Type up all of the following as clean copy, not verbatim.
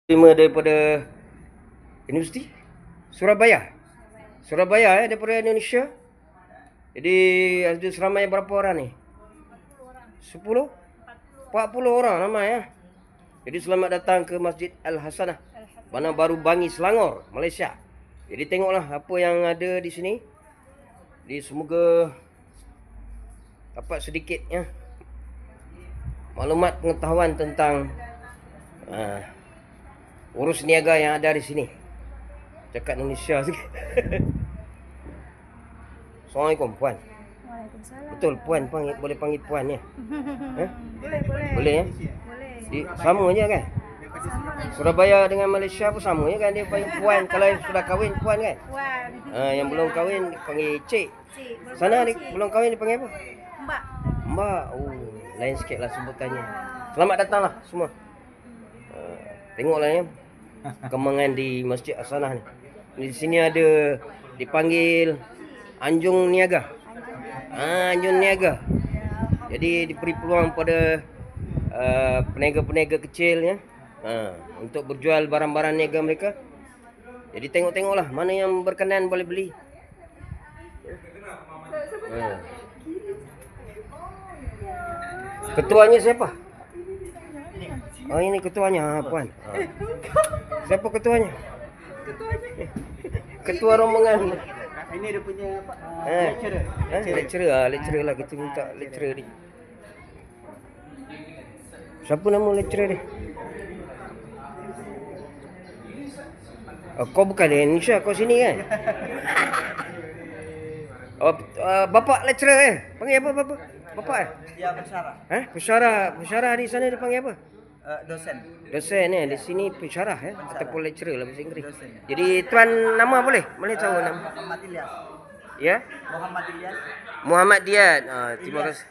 Terima daripada Universiti Surabaya. Surabaya daripada Indonesia. Jadi ada seramai berapa orang ni? 10? 40 orang ramai ya. Jadi selamat datang ke Masjid Al-Hasanah, Bandar Baru Bangi, Selangor, Malaysia. Jadi tengoklah apa yang ada di sini. Jadi semoga dapat sedikit ya maklumat pengetahuan tentang urus niaga yang ada di sini. Cakap Indonesia sikit. Assalamualaikum puan. Waalaikumsalam. Betul puan boleh panggil puan ya? Boleh. Boleh ya? Boleh. Sama je kan? Sama. Surabaya dengan Malaysia pun sama je kan, dia panggil puan. Kalau sudah kahwin puan kan? Puan. Yang belum kahwin panggil cik. Cik. Sana Cik. belum kahwin dipanggil apa? Mbak. Mbak. Oh, lain sikit lah sebutannya. Selamat datanglah semua. Tengoklah ya perkembangan di Masjid Hasanah ni. Di sini ada dipanggil Anjung Niaga. Anjung Niaga. Jadi diberi peluang pada peniaga-peniaga kecil ya, untuk berjual barang-barang niaga mereka. Jadi tengok-tengoklah mana yang berkenan boleh beli. Ketuanya siapa? Oh, ini ketuanya puan. Siapa ketuanya? Ketua rombongan. Ini dia punya Lecturer lah, kita minta lecturer ni. Siapa nama lecturer dia? Kau bukan dari Indonesia, kau sini kan? Bapak lecturer panggil apa bapak? Bapak Ya, pensyarah. Pensyarah di sana dia panggil apa? Dosen. Dosen ni, di sini pensyarah ataupun lecturer lah bahasa Inggeris. Dosen. Jadi tuan nama boleh tahu nama? Muhammad Ilyas. Ya? Muhammad Ilyas. Muhammad Dian. Terima Ilyas. kasih.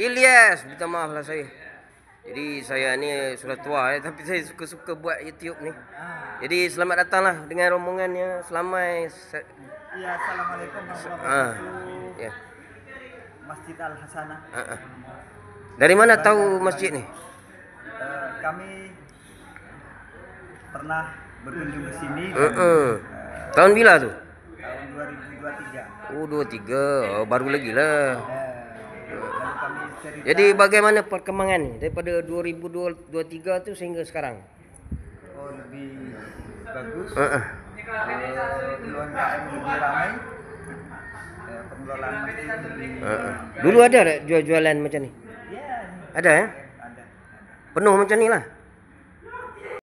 Ilyas, minta maaf lah saya. Jadi saya ni sudah tua tapi saya suka buat YouTube ni. Jadi selamat datanglah dengan rombongannya. Selamat. Ya, assalamualaikum warahmatullahi wabarakatuh. Ya. Masjid Al-Hasanah. Dari mana tahu masjid ni? Kami pernah berkunjung ke sini Tahun bila tu? tahun 2023. Oh, 23. Oh, baru lagi lah. Lalu kami cerita. Jadi bagaimana perkembangan ni daripada 2023 tu sehingga sekarang? Oh, lebih bagus. UMKM lebih ramai. Pengelolaan masjid lebih. Dulu ada tak jual-jualan macam ni? Ya, Ada ya? ada. Penuh macam ni lah.